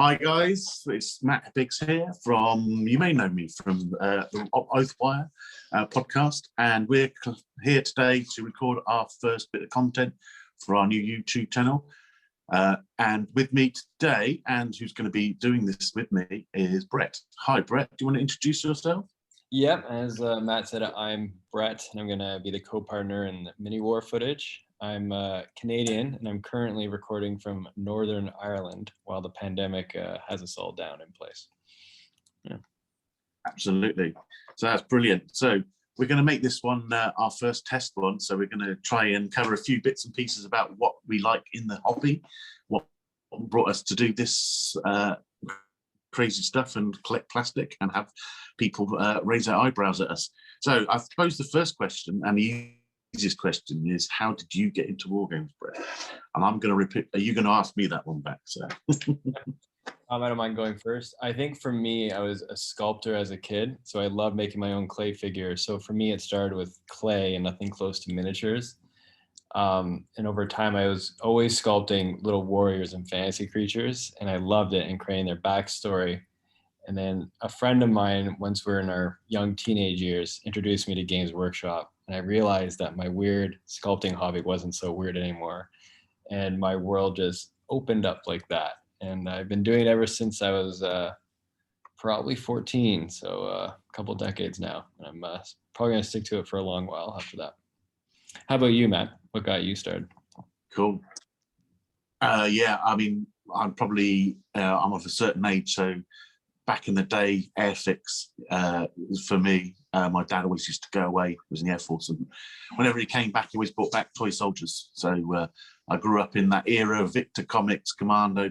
Hi guys, it's Matt Biggs here you may know me from the Oathmark podcast, and we're here today to record our first bit of content for our new YouTube channel. And with me today, and who's going to be doing this with me, is Brett. Hi Brett, do you want to introduce yourself? Yep, as Matt said, I'm Brett, and I'm going to be the co-partner in mini war footage. I'm Canadian, and I'm currently recording from Northern Ireland while the pandemic has us all down in place. Yeah. Absolutely. So that's brilliant. So we're going to make this one our first test one. So we're going to try and cover a few bits and pieces about what we like in the hobby, what brought us to do this crazy stuff and collect plastic and have people raise their eyebrows at us. So I suppose the first question, and the easiest question, is how did you get into war games, Brett? And I'm going to repeat. Are you going to ask me that one back? So I don't mind going first. I think for me, I was a sculptor as a kid, so I love making my own clay figures. So for me, it started with clay and nothing close to miniatures. And over time, I was always sculpting little warriors and fantasy creatures, and I loved it and creating their backstory. And then a friend of mine, once we were in our young teenage years, introduced me to Games Workshop. And I realized that my weird sculpting hobby wasn't so weird anymore. And my world just opened up like that. And I've been doing it ever since I was probably 14. So a couple decades now. And I'm probably going to stick to it for a long while after that. How about you, Matt? What got you started? Cool. Yeah, I mean, I'm of a certain age, so back in the day, Airfix for me. My dad always used to go away. He was in the Air Force, and whenever he came back, he always brought back toy soldiers. So I grew up in that era of Victor comics, Commando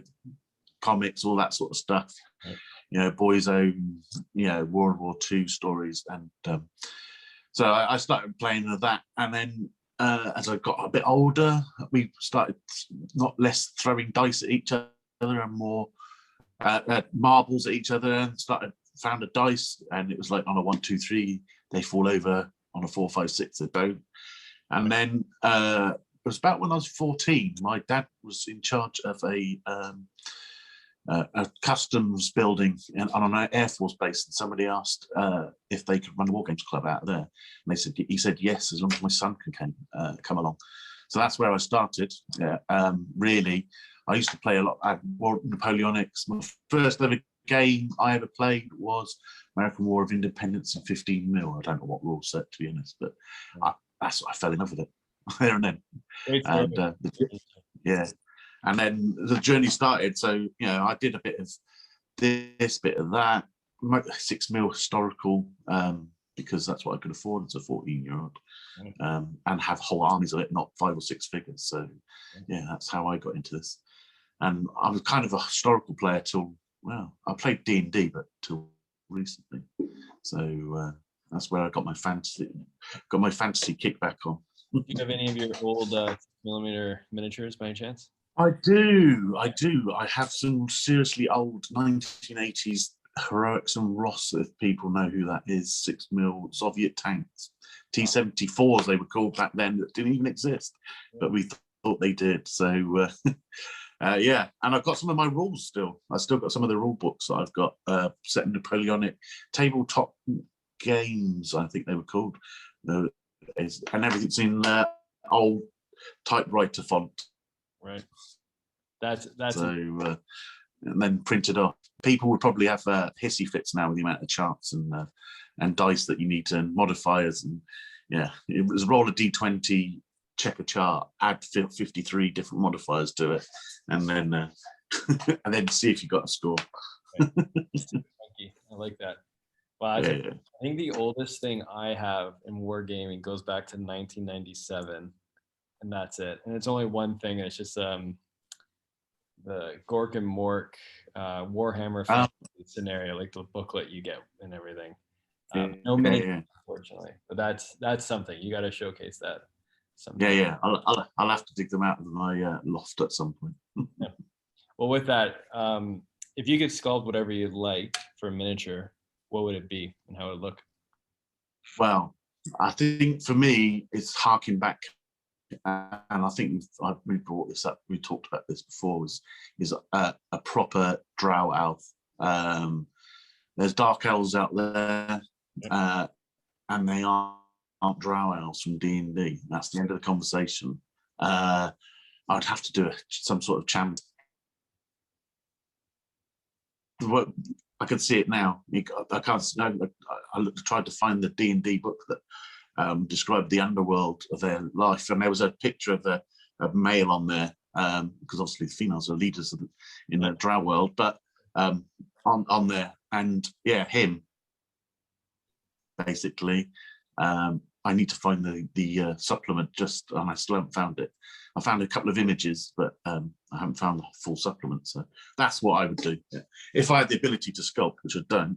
comics, all that sort of stuff. Right. You know, Boy's Own, you know, World War II stories, and so I started playing with that. And then as I got a bit older, we started not less throwing dice at each other and more marbles at each other, and found a dice, and it was like on a 1, 2, 3 they fall over, on a 4, 5, 6 they don't. And then it was about when I was 14, my dad was in charge of a customs building on an Air Force base, and somebody asked if they could run a war games club out of there, and he said yes, as long as my son can come along. So that's where I started. Really, I used to play a lot at Napoleonics. My first ever game I ever played was American War of Independence in 15mm. I don't know what rule set, to be honest, but I fell in love with it there and then. And yeah, and then the journey started. So, you know, I did a bit of this, bit of that, 6mm historical, because that's what I could afford as a 14-year-old, and have whole armies of it, not 5 or 6 figures. So yeah, that's how I got into this. And I was kind of a historical player till, well, I played D&D, but till recently. So that's where I got my fantasy kickback on. Do you have any of your old 6mm miniatures by any chance? I do. I have some seriously old 1980s Heroics and Ross, if people know who that is, 6mm Soviet tanks, T-74s they were called back then, that didn't even exist, but we thought they did. So yeah, and I've got some of my rules still. I've still got some of the rule books that I've got set in Napoleonic tabletop games, I think they were called, and everything's in old typewriter font. Right. That's so, and then printed off. People would probably have hissy fits now with the amount of charts and dice that you need to, and modifiers, and yeah, it was roll a d20, check a chart, add 53 different modifiers to it, and then and then see if you got a score. Right. I like that. Well, I think the oldest thing I have in wargaming goes back to 1997, and that's it. And it's only one thing, and it's just the Gork and Mork Warhammer scenario, like the booklet you get and everything. No mini, unfortunately, but that's something you got to showcase that. Sometime. Yeah. I'll have to dig them out of my loft at some point. Yeah. Well, with that, if you could sculpt whatever you'd like for a miniature, what would it be and how would it look? Well, I think for me, it's harking back and I think we brought this up. We talked about this before. Is a proper drow elf. There's dark elves out there, and they aren't drow elves from D&D. That's the end of the conversation. I'd have to do some sort of chant. I can see it now. I can't. No, I tried to find the D&D book that described the underworld of their life, and there was a picture of a male on there, because obviously the females are leaders in the drow world, but on there, and yeah, him basically. I need to find the supplement, and I still haven't found it. I found a couple of images, but I haven't found the full supplement. So that's what I would do. Yeah. If I had the ability to sculpt, which I don't,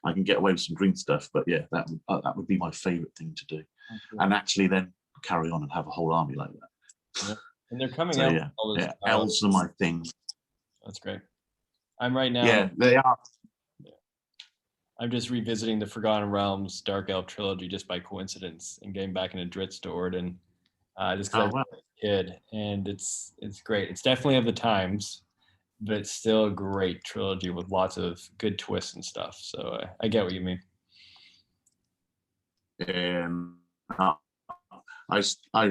I can get away with some green stuff. But yeah, that would be my favourite thing to do. Okay. And actually then carry on and have a whole army like that. Yeah. And they're coming out. Yeah, elves are my thing. That's great. I'm right now. Yeah, they are. I'm just revisiting the Forgotten Realms Dark Elf trilogy just by coincidence and getting back into Dritz to Orden, just because I was a kid, and it's great. It's definitely of the times, but it's still a great trilogy with lots of good twists and stuff. So I get what you mean. I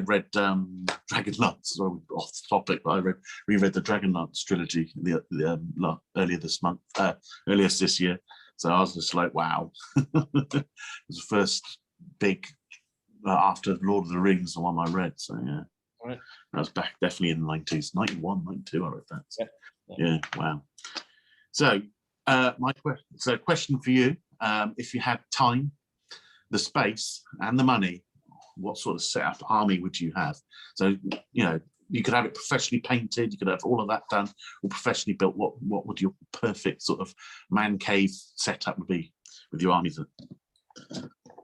read Dragonlance, so off the topic, but I reread the Dragonlance trilogy earlier this year. So I was just like, wow. It was the first big, after Lord of the Rings, the one I read. So yeah, right. That was back definitely in the 90s, 91, 92, I read that. So, yeah, wow. So question for you, if you had time, the space and the money, what sort of setup army would you have? So, you could have it professionally painted, you could have all of that done, or professionally built. What would your perfect sort of man cave setup be with your armies?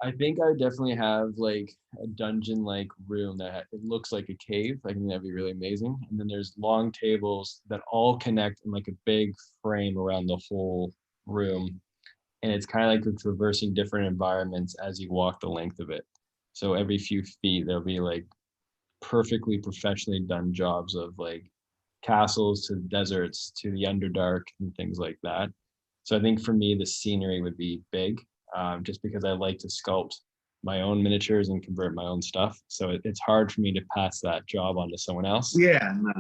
I think I would definitely have like a dungeon-like room that it looks like a cave. I think that'd be really amazing. And then there's long tables that all connect in like a big frame around the whole room. And it's kind of like you're traversing different environments as you walk the length of it. So every few feet, there'll be like perfectly professionally done jobs of like castles to deserts to the Underdark and things like that. So I think for me, the scenery would be big, just because I like to sculpt my own miniatures and convert my own stuff. So it's hard for me to pass that job on to someone else. Yeah. No.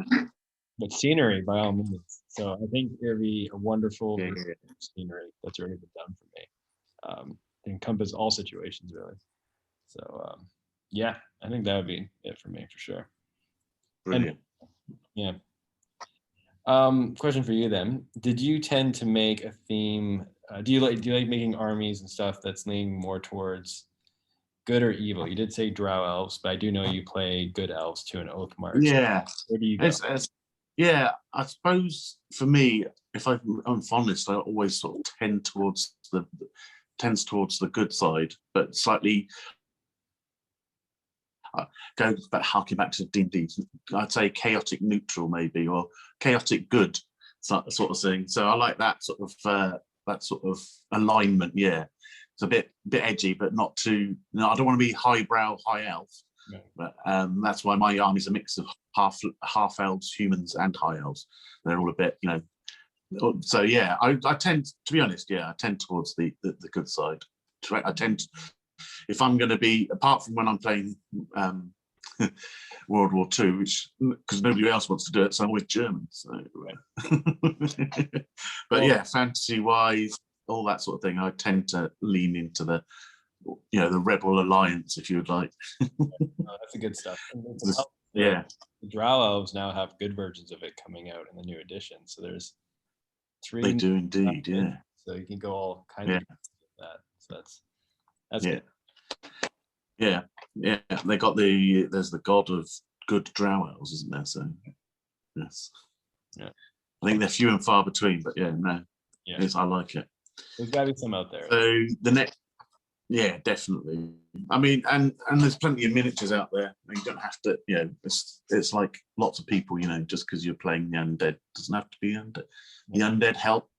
But scenery, by all means. So I think it would be a wonderful scenery that's already been done for me. To encompass all situations, really. So yeah, I think that would be it for me for sure. Brilliant. And, yeah. Question for you then: did you tend to make a theme? Do you like making armies and stuff that's leaning more towards good or evil? You did say drow elves, but I do know you play good elves too in Oathmark. Yeah. So where do you go? Yeah, I suppose for me, if I'm honest, I always sort of tends towards the good side, but slightly. Go back, harking back to D&D, I'd say chaotic neutral maybe, or chaotic good sort of thing. So I like that sort of alignment. Yeah, it's a bit edgy, but not too. I don't want to be highbrow high elf. No. But that's why my army's a mix of half elves, humans, and high elves. They're all a bit, So yeah, I tend, to be honest, I tend towards the good side. I tend. If I'm going to be, apart from when I'm playing World War II, which because nobody else wants to do it, so I'm always German. So, but yeah, fantasy-wise, all that sort of thing, I tend to lean into the Rebel Alliance, if you would like. That's a good stuff. Yeah, the Drow Elves now have good versions of it coming out in the new edition. So there's 3. They do indeed, yeah. So you can go all kinds of that. So that's good. Yeah. They got there's the god of good drow elves, isn't there? So yes. Yeah. I think they're few and far between, but I like it. There's gotta be some out there. So the next, definitely. I mean, and there's plenty of miniatures out there. You don't have to, it's like lots of people, just because you're playing the undead doesn't have to be undead. The undead helped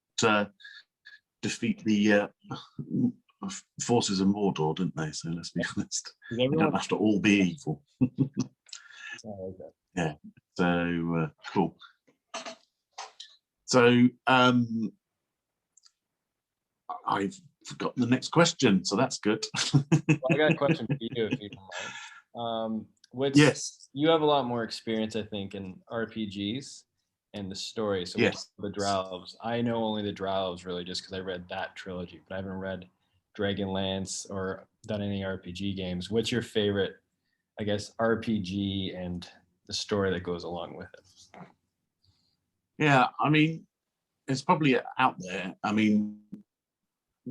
defeat the forces of Mordor, didn't they? So let's be honest. You don't have to all be evil. like that. Yeah. So cool. So I've forgotten the next question, so that's good. Well, I got a question for you, if you don't mind. Yes. You have a lot more experience, I think, in RPGs and the story. So Yes. the Drelves. I know only the Drelves really just because I read that trilogy, but I haven't read Dragonlance or done any RPG games. What's your favorite, I guess, RPG and the story that goes along with it? Yeah, I mean, it's probably out there. I mean,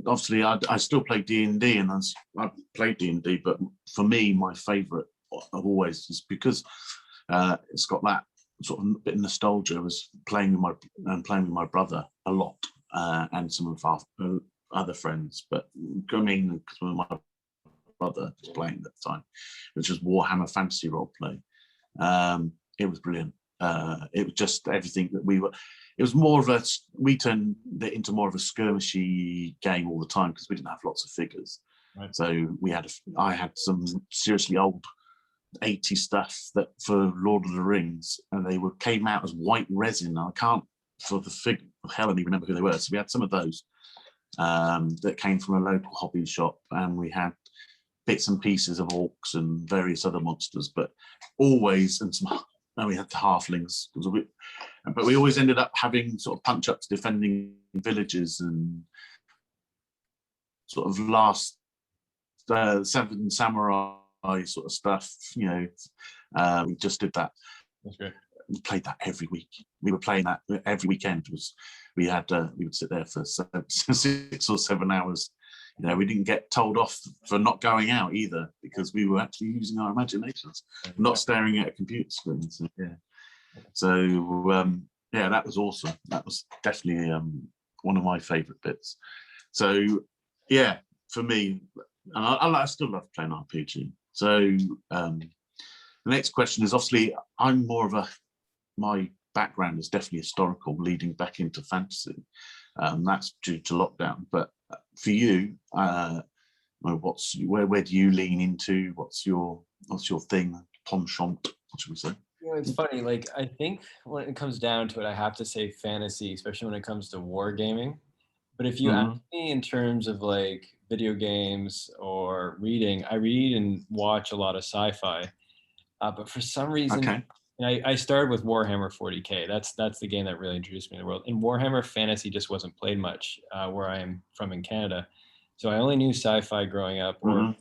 obviously, I still play D&D, and I played D&D, but for me, my favourite of always is because it's got that sort of bit of nostalgia. I was playing with my brother a lot, and some of our other friends. But I mean, because my brother was playing at the time, which was Warhammer Fantasy Roleplay. It was brilliant. It was just everything that we were. It was more of we turned it into more of a skirmishy game all the time because we didn't have lots of figures. Right. So I had some seriously old 80 stuff that for Lord of the Rings, and they came out as white resin. I can't for the figure hell I don't even remember who they were. So we had some of those that came from a local hobby shop, and we had bits and pieces of orcs and various other monsters, but always and we had the halflings. But we always ended up having sort of punch-ups defending villages and sort of last Seven Samurai sort of stuff. You know, we just did that. That's great. We played that every week. We were playing that every weekend. We would sit there for 6 or 7 hours. You know, we didn't get told off for not going out either because we were actually using our imaginations, not staring at a computer screen. So, yeah. So yeah, that was awesome. That was definitely one of my favourite bits. So yeah, for me, and I still love playing RPG. So the next question is obviously I'm more of my background is definitely historical, leading back into fantasy. That's due to lockdown, but for you, where do you lean into? What's your thing? Penchant, what should we say? You know, it's funny. Like I think when it comes down to it, I have to say fantasy, especially when it comes to wargaming. But if you ask me in terms of like video games or reading, I read and watch a lot of sci-fi. But for some reason, Okay. and I started with Warhammer 40K. That's the game that really introduced me to the world. And Warhammer Fantasy just wasn't played much where I am from in Canada. So I only knew sci-fi growing up or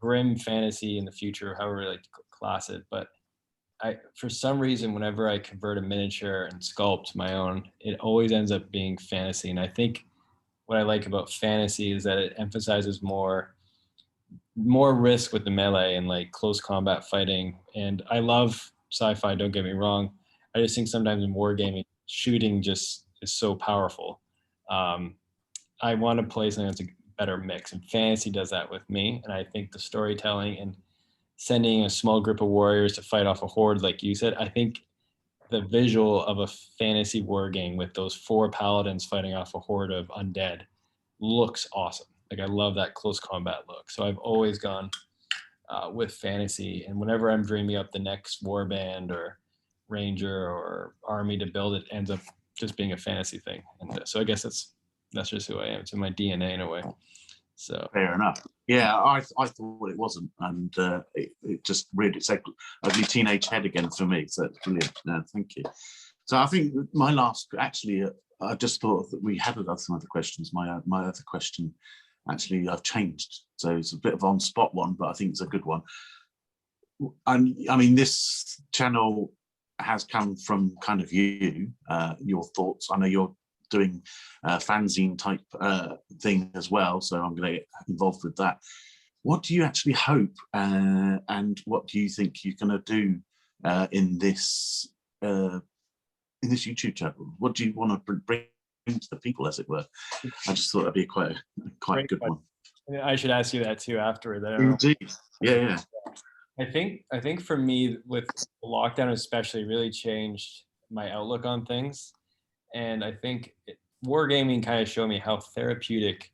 grim fantasy in the future, however you like to class it. But for some reason, whenever I convert a miniature and sculpt my own, it always ends up being fantasy. And I think what I like about fantasy is that it emphasizes more risk with the melee and like close combat fighting. And I love sci-fi, don't get me wrong. I just think sometimes in wargaming, shooting just is so powerful. I want to play something that's a better mix, and fantasy does that with me. And I think the storytelling and sending a small group of warriors to fight off a horde, like you said, I think the visual of a fantasy war game with those 4 paladins fighting off a horde of undead looks awesome. Like I love that close combat look. So I've always gone with fantasy, and whenever I'm dreaming up the next warband or ranger or army to build, it ends up just being a fantasy thing. And so I guess that's just who I am. It's in my DNA in a way. So fair enough. Yeah, I thought it wasn't, and it just reared its ugly teenage head again for me. So it's brilliant. Thank you. So I think my last, actually, I just thought that we had some other questions. My other question, actually, I've changed. So it's a bit of on spot one, but I think it's a good one. And I mean, this channel has come from kind of your thoughts. I know you're doing a fanzine type thing as well, so I'm going to get involved with that. What do you actually hope, and what do you think you're going to do in this YouTube channel? What do you want to bring to the people, as it were? I just thought that'd be quite a good one. I should ask you that too afterwards. Indeed. Yeah. I think for me, with lockdown especially, really changed my outlook on things. And I think wargaming kind of showed me how therapeutic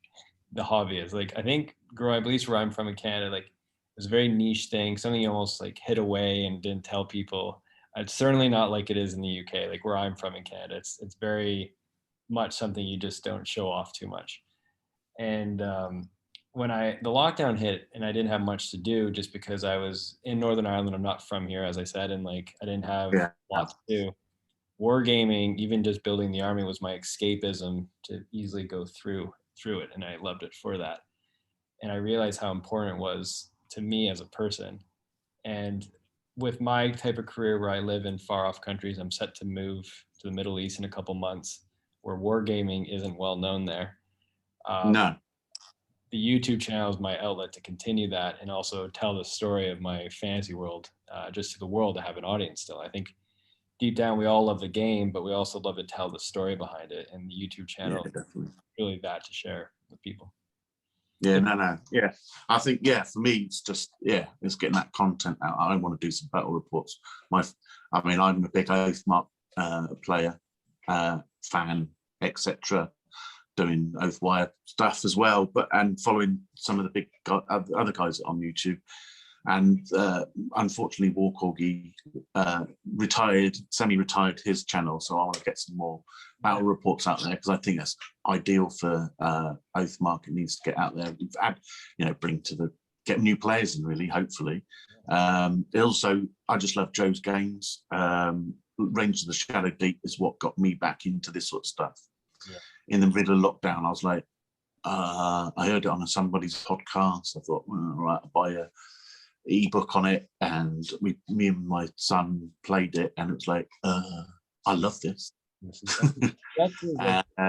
the hobby is. Like I think growing up, at least where I'm from in Canada, like was a very niche thing, something you almost like hid away and didn't tell people. It's certainly not like it is in the UK, like where I'm from in Canada. It's very much something you just don't show off too much. And when the lockdown hit and I didn't have much to do, just because I was in Northern Ireland, I'm not from here, as I said, and like I didn't have Yeah. a lot to do. Wargaming, even just building the army, was my escapism to easily go through it, and I loved it for that. And I realized how important it was to me as a person. And with my type of career where I live in far off countries, I'm set to move to the Middle East in a couple months, where wargaming isn't well known there. No. The YouTube channel is my outlet to continue that and also tell the story of my fantasy world, just to the world, to have an audience still. I think deep down we all love the game, but we also love to tell the story behind it. And the YouTube channel is really that to share with people. Yeah, no. Yeah, I think, for me, it's just, it's getting that content out. I want to do some battle reports. I'm a big Oathmark player, fan, etc., doing Oathwire stuff as well, and following some of the big other guys on YouTube. And unfortunately, War Corgi semi-retired his channel, so I want to get some more battle reports out there, because I think that's ideal for Oathmark. It needs to get out there. We've had, get new players in, really, hopefully. Also, I just love Joe's games. Rangers of the Shadow Deep is what got me back into this sort of stuff. Yeah. In the middle of lockdown, I was like, I heard it on somebody's podcast. I thought, well, all right, I'll buy a ebook on it, and me and my son played it, and it was like, I love this.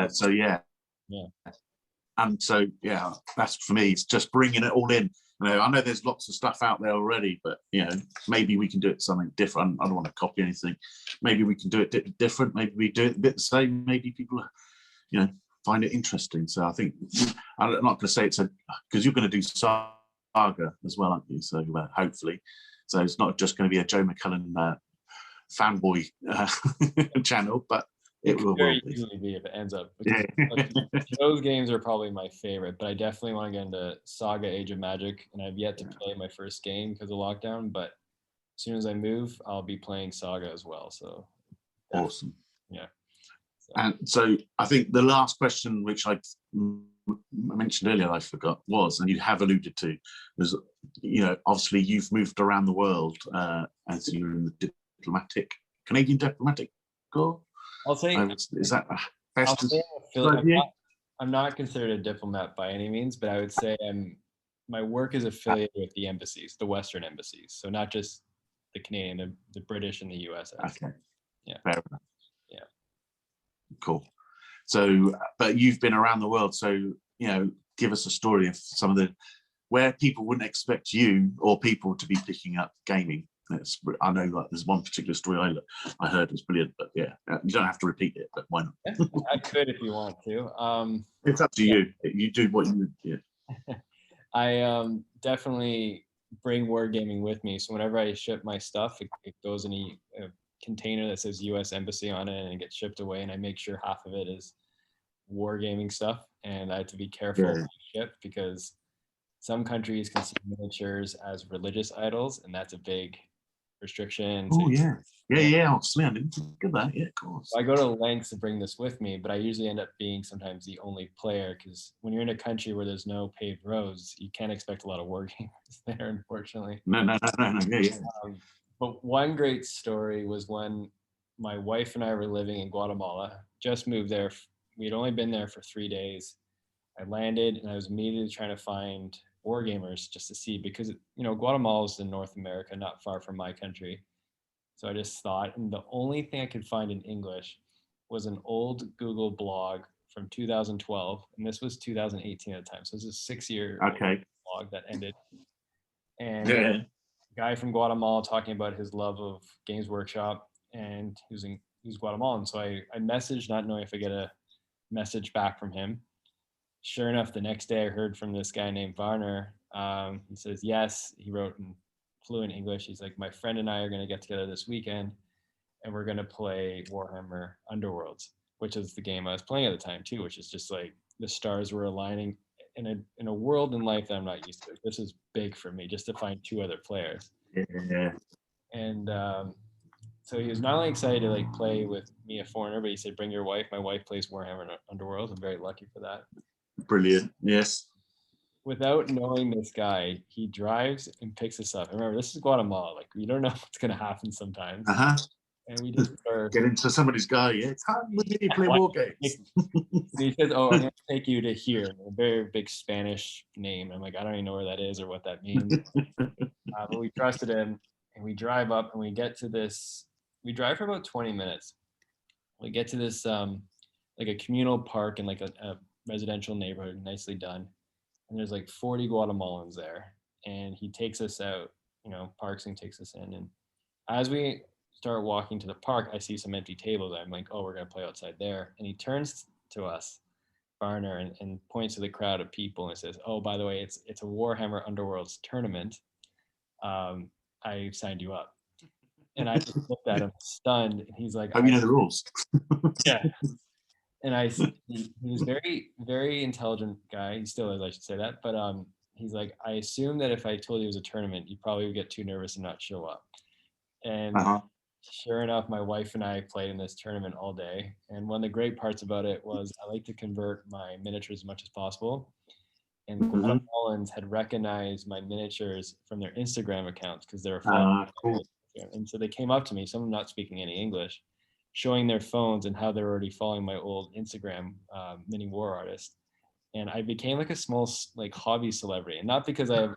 So yeah, and so that's for me. It's just bringing it all in. I know there's lots of stuff out there already, but maybe we can do it something different. I don't want to copy anything. Maybe we can do it different. Maybe we do it a bit the same. Maybe people, find it interesting. So I think I'm not going to say because you're going to do Saga as well, aren't you? So hopefully, so it's not just going to be a Joe McCullen fanboy channel, but it will very easily be if it ends up. Those games are probably my favorite, but I definitely want to get into Saga Age of Magic, and I've yet to play my first game because of lockdown. But as soon as I move, I'll be playing Saga as well. So awesome. Yeah. And so I think the last question, which I mentioned earlier, I forgot, and you have alluded to, was, obviously you've moved around the world as you're in the Canadian diplomatic corps. I'll say, is that best? I'm not considered a diplomat by any means, but I would say my work is affiliated with the embassies, the Western embassies. So not just the Canadian, the British and the US. Okay. Yeah. Fair enough. Yeah. Cool. So, but you've been around the world, so give us a story of some of where people wouldn't expect you or people to be picking up gaming. I know there's one particular story I heard was brilliant, but you don't have to repeat it, but why not? I could if you want to. It's up to you. You do what you do. I definitely bring wargaming with me. So whenever I ship my stuff, it goes in a container that says U.S. Embassy on it, and it gets shipped away. And I make sure half of it is wargaming stuff. And I have to be careful when I ship, because some countries consider miniatures as religious idols, and that's a big restriction. Oh yeah. Obviously, I didn't think of that. Yeah, of course. So I go to lengths to bring this with me, but I usually end up being sometimes the only player, because when you're in a country where there's no paved roads, you can't expect a lot of wargamers there, unfortunately. No. Yeah. But one great story was when my wife and I were living in Guatemala. Just moved there. We'd only been there for 3 days. I landed, and I was immediately trying to find wargamers just to see, because Guatemala is in North America, not far from my country. So I just thought, and the only thing I could find in English was an old Google blog from 2012, and this was 2018 at the time. So this is a 6-year blog that ended. And a guy from Guatemala talking about his love of Games Workshop, and he's Guatemalan. So I messaged, not knowing if I get a message back from him. Sure enough, the next day I heard from this guy named Varner. He says, yes, he wrote in fluent English. He's like, my friend and I are going to get together this weekend, and we're going to play Warhammer Underworlds, which is the game I was playing at the time too, which is just like the stars were aligning. in a world in life that I'm not used to. This is big for me, just to find 2 other players. Yeah. And so he was not only excited to like play with me, a foreigner, but he said, "Bring your wife." My wife plays Warhammer Underworld. I'm very lucky for that. Brilliant. Yes. Without knowing this guy, he drives and picks us up. Remember, this is Guatemala. Like, you don't know what's going to happen sometimes. And we just start... Get into somebody's guy. Yeah, come with me, play war games. He says, "Oh, I'm going to take you to here." A very big Spanish name. I'm like, I don't even know where that is or what that means. But we trusted him, and we drive up, and we get to this. We drive for about 20 minutes. We get to this like a communal park in like a residential neighborhood, nicely done. And there's like 40 Guatemalans there. And he takes us out, parks and takes us in. And as we start walking to the park, I see some empty tables. I'm like, oh, we're going to play outside there. And he turns to us, Barner, and points to the crowd of people and says, "Oh, by the way, it's a Warhammer Underworlds tournament. I signed you up." And I just looked at him stunned, and he's like, "Oh, you know the rules." Yeah. And he was very, very intelligent guy. He still is, I should say that. But he's like, "I assume that if I told you it was a tournament, you probably would get too nervous and not show up." And sure enough, my wife and I played in this tournament all day. And one of the great parts about it was I like to convert my miniatures as much as possible. And Guatemalans had recognized my miniatures from their Instagram accounts because they were following. Cool. And so they came up to me, some of them not speaking any English, showing their phones and how they're already following my old Instagram mini war artist. And I became like a small like hobby celebrity. And not because I have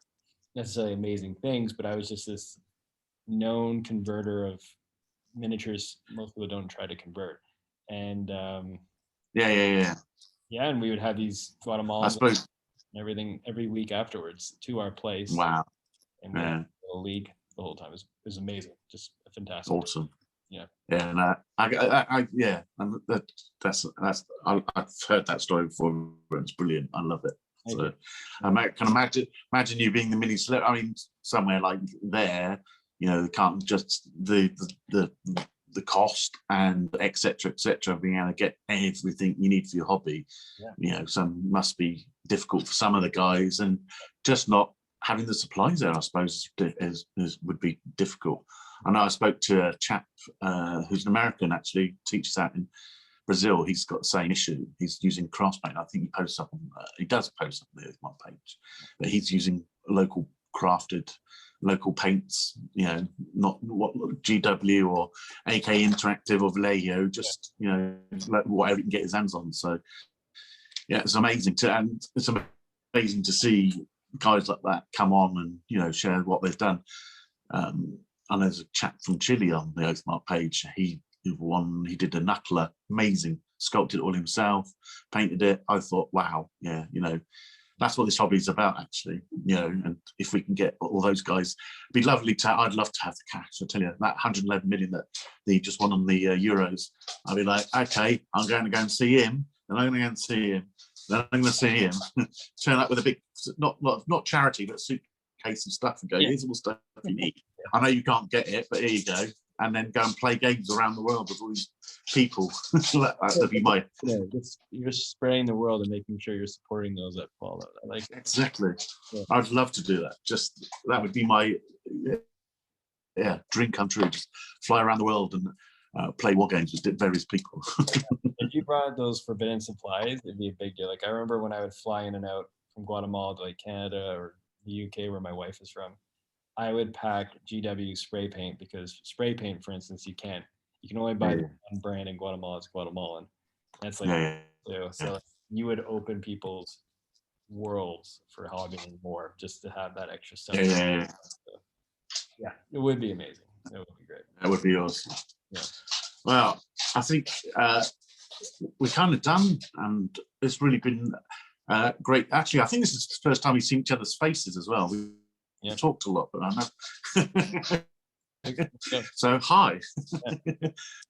necessarily amazing things, but I was just this known converter of miniatures most people don't try to convert. And yeah, and we would have these Guatemalans and everything every week afterwards to our place. Wow. And we had a league the whole time. It was amazing, just fantastic. Awesome. Yeah. Yeah, and I've heard that story before. It's brilliant. I love it. So I can imagine you being the mini celebrity. I mean, somewhere like there, can't just the cost and etc. being able to get everything you need for your hobby. Some must be difficult for some of the guys, and just not having the supplies there, I suppose, would be difficult. I know I spoke to a chap who's an American, actually teaches out in Brazil. He's got the same issue. He's using Craftspaint. I think he posts up on. He does post up on the Oathmark page, but he's using local paints. Not what GW or AK Interactive or Vallejo. Just whatever he can get his hands on. So yeah, it's amazing to see guys like that come on and share what they've done. And there's a chap from Chile on the Oathmark page. He did a knuckler, amazing, sculpted it all himself, painted it. I thought, wow, yeah, that's what this hobby is about, actually. And if we can get all those guys, it'd be lovely to. I'd love to have the cash. I tell you, that 111 million that he just won on the Euros. I'd be like, okay, I'm going to go and see him, and I'm going to go and see him. Then I'm going to see him turn up with a big, not charity, but suitcase of stuff and go, here's all the stuff you need. I know you can't get it, but here you go. And then go and play games around the world with all these people. That'd be my... You're just spraying the world and making sure you're supporting those that follow. I like it. Exactly. Yeah. I'd love to do that. Just, that would be my dream come true. Just fly around the world and play war games with various people. If you brought those forbidden supplies, it'd be a big deal. Like, I remember when I would fly in and out from Guatemala to like Canada or the UK, where my wife is from, I would pack GW spray paint, because spray paint, for instance, you can only buy the one brand in Guatemala. It's Guatemalan. That's like so you would open people's worlds for hobbying more just to have that extra stuff. Yeah, it would be amazing. It would be great. That would be awesome. Yeah. Well, I think we're kind of done, and it's really been great. Actually, I think this is the first time we've seen each other's faces as well. We talked a lot, but I know. So hi.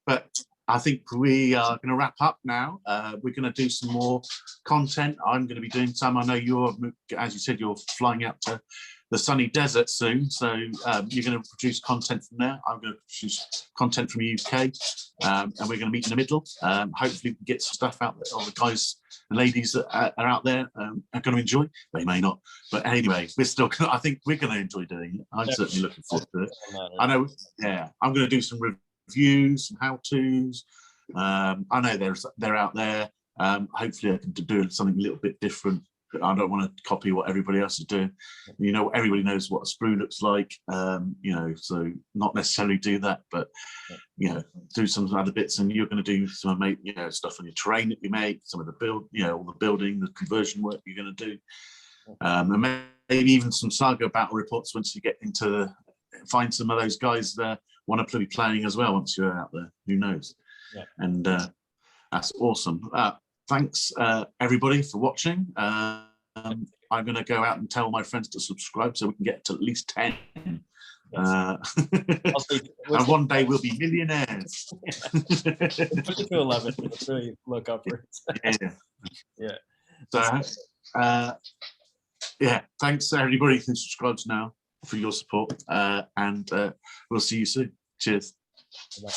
But I think we are going to wrap up now. We're going to do some more content. I'm going to be doing some. I know you're, as you said, you're flying out to the sunny desert soon. So you're going to produce content from there. I'm going to produce content from UK, and we're going to meet in the middle. Hopefully, we can get some stuff out that all the guys and ladies that are out there are going to enjoy. They may not, but anyway, we're still. I think we're going to enjoy doing it. I'm certainly looking forward to it. I know. Yeah, I'm going to do some reviews, some how-tos. I know they're out there. Hopefully, I can do something a little bit different. I don't want to copy what everybody else is doing. You know, everybody knows what a sprue looks like. You know, so not necessarily do that, but you know, do some other bits. And you're going to do some, you know, stuff on your terrain that we make, some of the build, you know, all the building, the conversion work you're going to do, and maybe even some Saga battle reports once you get into find some of those guys that want to be playing as well. Once you're out there, who knows? Yeah. And that's awesome. Thanks, everybody, for watching. I'm going to go out and tell my friends to subscribe so we can get to at least 10. And one day we'll be millionaires. Push it to 11. Let's really look upwards. Yeah. So, yeah, thanks, everybody who subscribes now for your support. And we'll see you soon. Cheers. Bye-bye.